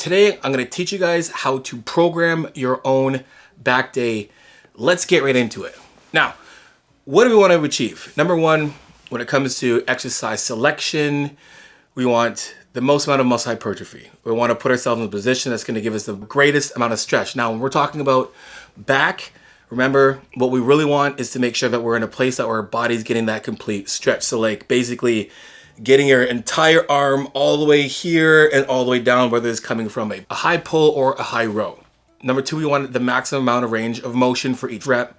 Today, I'm gonna teach you guys how to program your own back day. Let's get right into it. Now, what do we want to achieve? Number one, when it comes to exercise selection, we want the most amount of muscle hypertrophy. We want to put ourselves in a position that's gonna give us the greatest amount of stretch. Now, when we're talking about back, remember, what we really want is to make sure that we're in a place that our body's getting that complete stretch. So like basically getting your entire arm all the way here and all the way down, whether it's coming from a high pull or a high row. Number two, we want the maximum amount of range of motion for each rep.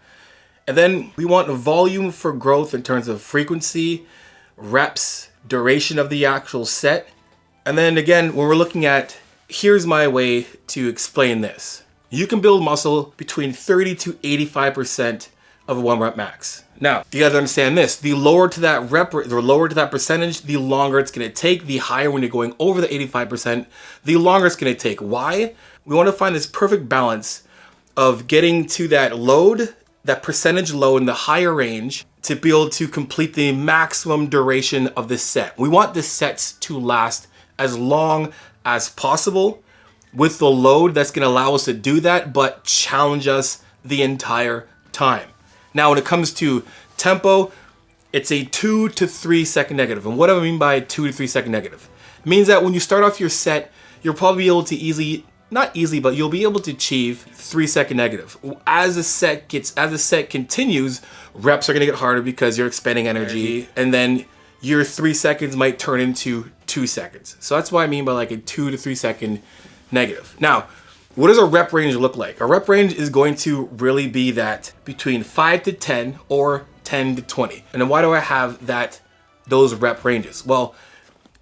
And then we want a volume for growth in terms of frequency, reps, duration of the actual set. And then again, when we're looking at, here's my way to explain this. You can build muscle between 30 to 85% of a 1 rep max. Now, you guys understand this. The lower to that rep, or lower to that percentage, the longer it's gonna take. The higher when you're going over the 85%, the longer it's gonna take. Why? We wanna find this perfect balance of getting to that load, that percentage load in the higher range to be able to complete the maximum duration of the set. We want the sets to last as long as possible with the load that's gonna allow us to do that, but challenge us the entire time. Now, when it comes to tempo, it's a 2 to 3 second negative. And what do I mean by 2 to 3 second negative? It means that when you start off your set, you'll probably be able to but you'll be able to achieve 3 second negative. As the set continues, reps are gonna get harder because you're expending energy, and then your 3 seconds might turn into 2 seconds. So that's what I mean by like a 2 to 3 second negative. Now, what does a rep range look like? A rep range is going to really be that between 5 to 10 or 10 to 20. And then why do I have those rep ranges? Well,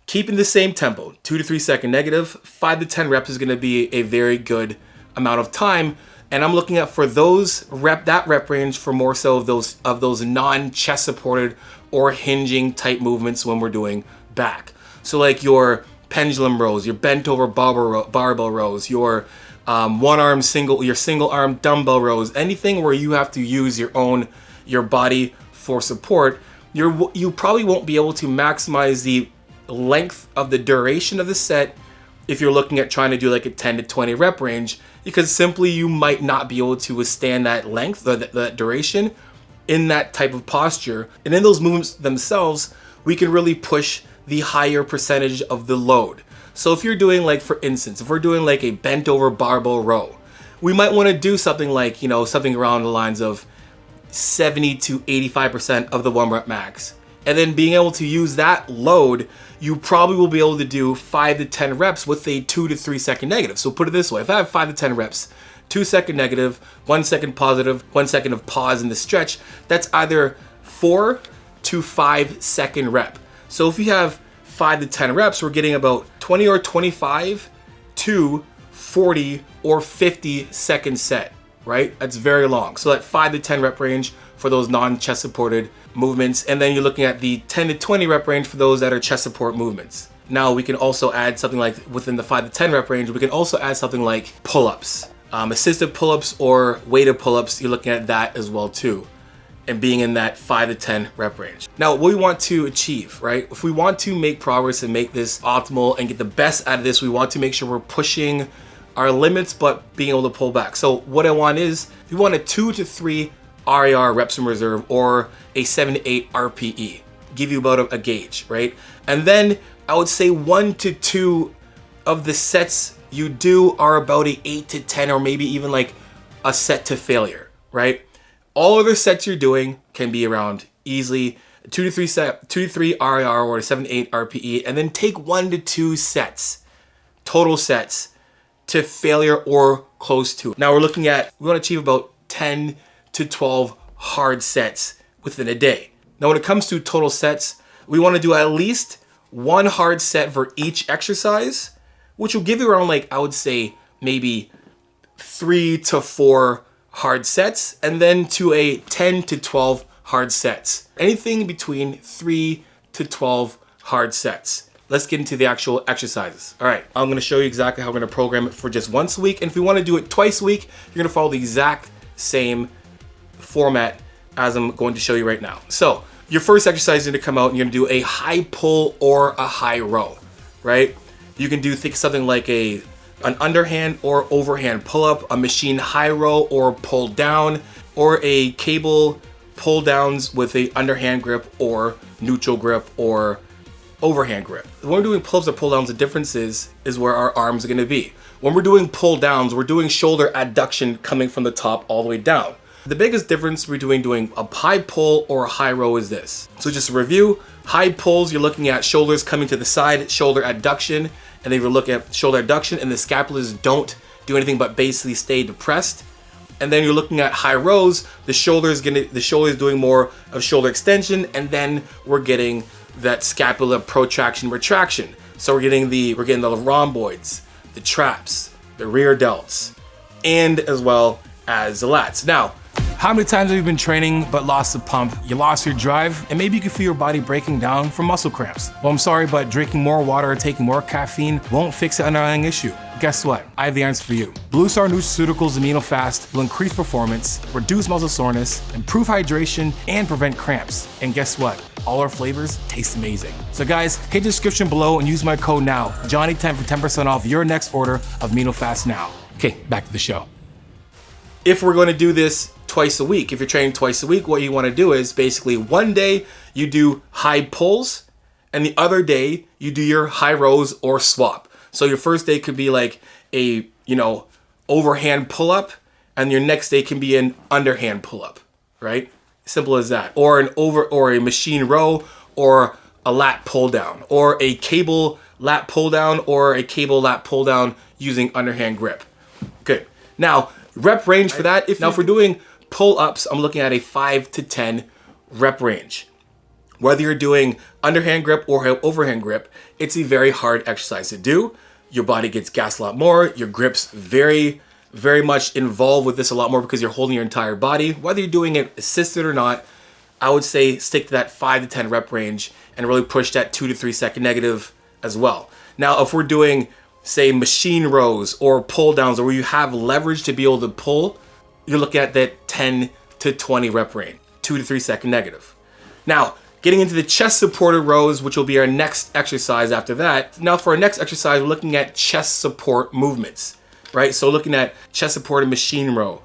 keeping the same tempo, 2 to 3 second negative, 5 to 10 reps is gonna be a very good amount of time. And I'm looking at for that rep range for more so of those non-chest supported or hinging type movements when we're doing back. So like your pendulum rows, your bent over barbell rows, your your single arm dumbbell rows, anything where you have to use your body for support, you probably won't be able to maximize the length of the duration of the set if you're looking at trying to do like a 10 to 20 rep range, because simply you might not be able to withstand that length, that duration in that type of posture. And in those movements themselves, we can really push the higher percentage of the load. So if you're doing like, for instance, if we're doing like a bent over barbell row, we might want to do something like, something around the lines of 70 to 85% of the 1 rep max. And then being able to use that load, you probably will be able to do 5 to 10 reps with a 2 to 3 second negative. So put it this way, if I have 5 to 10 reps, 2 second negative, 1 second positive, 1 second of pause in the stretch, that's either 4 to 5 second rep. So if you have 5 to 10 reps, we're getting about 20 or 25 to 40 or 50 second set, right? That's very long. So that 5 to 10 rep range for those non-chest supported movements. And then you're looking at the 10 to 20 rep range for those that are chest support movements. Now we can also add something like, within the 5 to 10 rep range, we can also add something like pull-ups, assisted pull-ups or weighted pull-ups. You're looking at that as well too, and being in that 5 to 10 rep range. Now, what we want to achieve, right? If we want to make progress and make this optimal and get the best out of this, we want to make sure we're pushing our limits, but being able to pull back. So what I want is, we want a 2 to 3 RER, reps in reserve, or a 7 to 8 RPE. Give you about a gauge, right? And then I would say 1 to 2 of the sets you do are about a 8 to 10, or maybe even like a set to failure, right? All other sets you're doing can be around easily 2 to 3 RER or 7 to 8 RPE, and then take 1 to 2 sets, total sets, to failure or close to. Now we want to achieve about 10 to 12 hard sets within a day. Now when it comes to total sets, we want to do at least 1 hard set for each exercise, which will give you around, like, I would say maybe 3 to 4 hard sets, and then to a 10 to 12 hard sets. Anything between 3 to 12 hard sets. Let's get into the actual exercises. All right, I'm gonna show you exactly how we're gonna program it for just once a week. And if we wanna do it twice a week, you're gonna follow the exact same format as I'm going to show you right now. So your first exercise is gonna come out and you're gonna do a high pull or a high row, right? You can do something like a an underhand or overhand pull-up, a machine high row or pull down, or a cable pull downs with a underhand grip or neutral grip or overhand grip. When we're doing pull-ups or pull downs, the difference is where our arms are gonna be. When we're doing pull downs, we're doing shoulder adduction coming from the top all the way down. The biggest difference between doing a high pull or a high row is this. So just a review, high pulls, you're looking at shoulders coming to the side, shoulder adduction, and then you look at shoulder adduction and the scapulas don't do anything but basically stay depressed. And then you're looking at high rows, the shoulder is doing more of shoulder extension, and then we're getting that scapula protraction retraction. So we're getting the rhomboids, the traps, the rear delts, and as well as the lats. Now, how many times have you been training but lost the pump, you lost your drive, and maybe you can feel your body breaking down from muscle cramps? Well, I'm sorry, but drinking more water or taking more caffeine won't fix the underlying issue. Guess what? I have the answer for you. Blue Star Nutraceuticals Amino Fast will increase performance, reduce muscle soreness, improve hydration, and prevent cramps. And guess what? All our flavors taste amazing. So guys, hit the description below and use my code now, Johnny10 for 10% off your next order of Amino Fast now. Okay, back to the show. If we're going to do this twice a week, if you're training twice a week, what you want to do is basically one day you do high pulls and the other day you do your high rows or swap. So your first day could be like a, overhand pull up, and your next day can be an underhand pull up, right? Simple as that. Or a machine row, or a lat pull down, or a cable lat pull down, or a cable lat pull down using underhand grip. Good. Now, rep range for that. If we're doing pull ups, I'm looking at a 5 to 10 rep range. Whether you're doing underhand grip or overhand grip, it's a very hard exercise to do. Your body gets gassed a lot more. Your grip's very, very much involved with this a lot more because you're holding your entire body. Whether you're doing it assisted or not, I would say stick to that 5 to 10 rep range and really push that 2 to 3 second negative as well. Now, if we're doing, say, machine rows or pull downs, or where you have leverage to be able to pull, you're looking at that 10 to 20 rep range, 2 to 3 second negative. Now, getting into the chest supported rows, which will be our next exercise after that. Now for our next exercise, we're looking at chest support movements, right? So looking at chest supported machine row,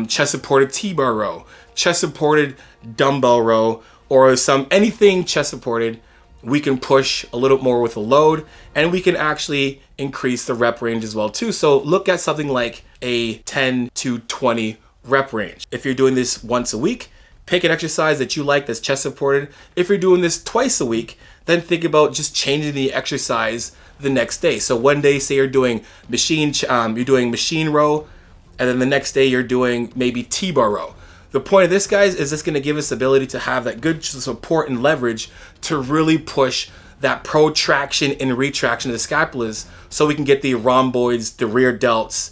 chest supported T-bar row, chest supported dumbbell row, or anything chest supported, we can push a little more with a load, and we can actually increase the rep range as well too. So look at something like a 10 to 20 rep range. If you're doing this once a week, pick an exercise that you like that's chest supported. If you're doing this twice a week, then think about just changing the exercise the next day. So one day, say you're doing machine row, and then the next day you're doing maybe T-bar row. The point of this, guys, is this going to give us the ability to have that good support and leverage to really push that protraction and retraction of the scapulas, so we can get the rhomboids, the rear delts,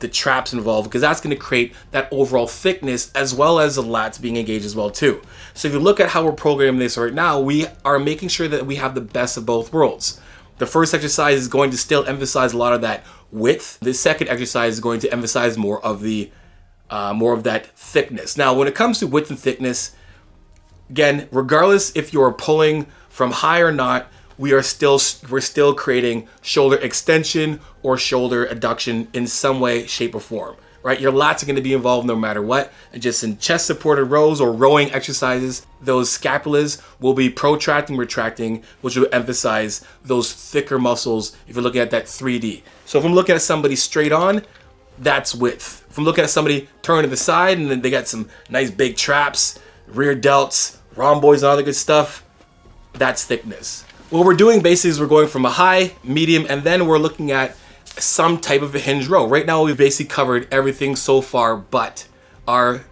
the traps involved, because that's going to create that overall thickness as well as the lats being engaged as well too. So if you look at how we're programming this right now, we are making sure that we have the best of both worlds. The first exercise is going to still emphasize a lot of that width. The second exercise is going to emphasize more of that thickness. Now, when it comes to width and thickness, again, regardless if you're pulling from high or not, we're still creating shoulder extension or shoulder adduction in some way, shape, or form, right? Your lats are going to be involved no matter what. And just in chest supported rows or rowing exercises, those scapulas will be protracting, retracting, which will emphasize those thicker muscles if you're looking at that 3D. So if I'm looking at somebody straight on, that's width. If I'm looking at somebody turning to the side and then they got some nice big traps, rear delts, rhomboids, and all the good stuff, that's thickness. What we're doing basically is we're going from a high, medium, and then we're looking at some type of a hinge row. Right now, we've basically covered everything so far but our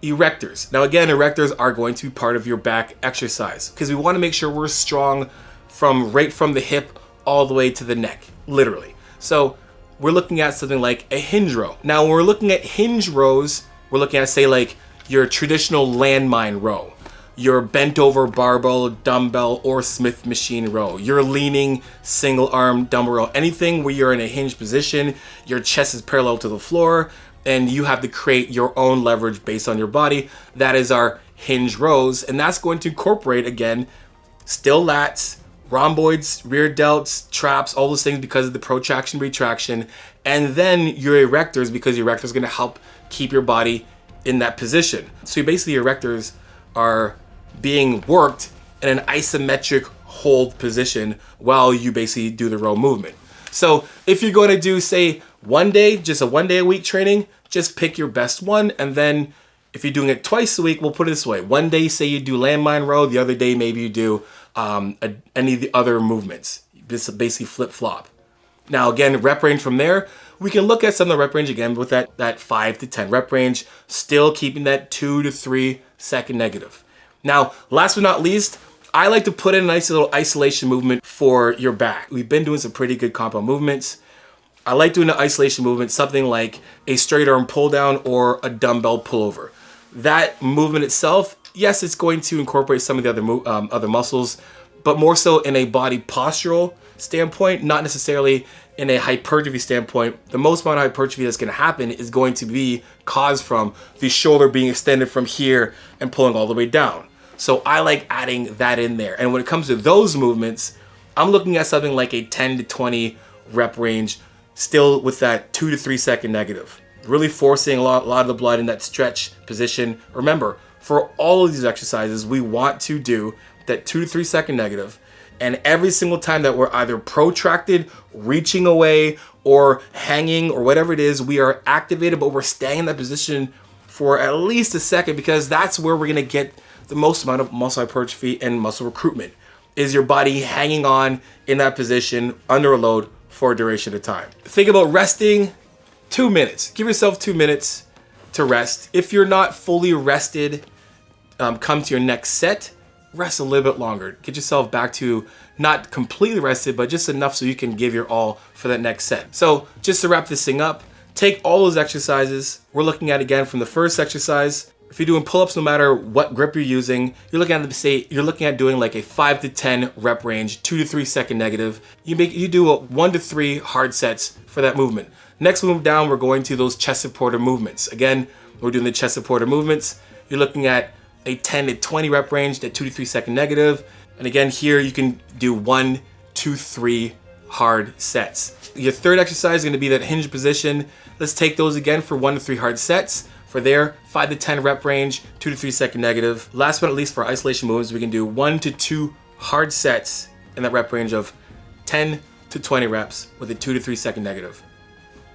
erectors. Now again, erectors are going to be part of your back exercise because we want to make sure we're strong right from the hip all the way to the neck, literally. So we're looking at something like a hinge row. Now, when we're looking at hinge rows, we're looking at, say, like your traditional landmine row, your bent over barbell, dumbbell, or Smith machine row, your leaning single arm dumbbell row, anything where you're in a hinge position, your chest is parallel to the floor, and you have to create your own leverage based on your body. That is our hinge rows, and that's going to incorporate, again, still lats, rhomboids, rear delts, traps, all those things because of the protraction, retraction, and then your erectors because your erectors are gonna help keep your body in that position. So basically your erectors are being worked in an isometric hold position while you basically do the row movement. So if you're going to do, say, one day, just a 1 day a week training, just pick your best one. And then if you're doing it twice a week, we'll put it this way. One day, say you do landmine row. The other day, maybe you do any of the other movements. Just basically flip flop. Now, again, rep range from there, we can look at some of the rep range again with that 5 to 10 rep range, still keeping that 2 to 3 second negative. Now, last but not least, I like to put in a nice little isolation movement for your back. We've been doing some pretty good compound movements. I like doing an isolation movement, something like a straight arm pull down or a dumbbell pullover. That movement itself, yes, it's going to incorporate some of the other muscles, but more so in a body postural standpoint, not necessarily in a hypertrophy standpoint. The most amount of hypertrophy that's going to happen is going to be caused from the shoulder being extended from here and pulling all the way down. So I like adding that in there. And when it comes to those movements, I'm looking at something like a 10 to 20 rep range, still with that 2 to 3 second negative. Really forcing a lot of the blood in that stretch position. Remember, for all of these exercises, we want to do that 2 to 3 second negative. And every single time that we're either protracted, reaching away, or hanging, or whatever it is, we are activated, but we're staying in that position for at least a second because that's where we're gonna get the most amount of muscle hypertrophy and muscle recruitment, is your body hanging on in that position under a load for a duration of time. Think about resting 2 minutes. Give yourself 2 minutes to rest. If you're not fully rested, come to your next set, rest a little bit longer. Get yourself back to not completely rested, but just enough so you can give your all for that next set. So just to wrap this thing up, take all those exercises. We're looking at again from the first exercise. If you're doing pull-ups, no matter what grip you're using, you're looking at doing like a 5 to 10 rep range, 2 to 3 second negative. You do a 1 to 3 hard sets for that movement. Next move down, we're going to those chest supporter movements. Again, we're doing the chest supporter movements. You're looking at a 10 to 20 rep range, that 2 to 3 second negative. And again, here you can do 1, 2, 3 hard sets. Your third exercise is gonna be that hinge position. Let's take those again for 1 to 3 hard sets. For there, 5 to 10 rep range, 2 to 3 second negative. Last but not least, for isolation movements, we can do 1 to 2 hard sets in that rep range of 10 to 20 reps with a 2 to 3 second negative.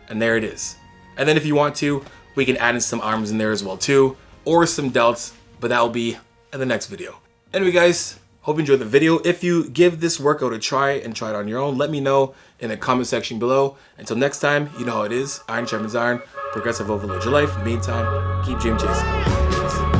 And there it is. And then if you want to, we can add in some arms in there as well too, or some delts, but that will be in the next video. Anyway guys, hope you enjoyed the video. If you give this workout a try and try it on your own, let me know in the comment section below. Until next time, you know how it is. Iron sharpens iron. Progressive overload your life. In the meantime, keep gym chasing. Peace.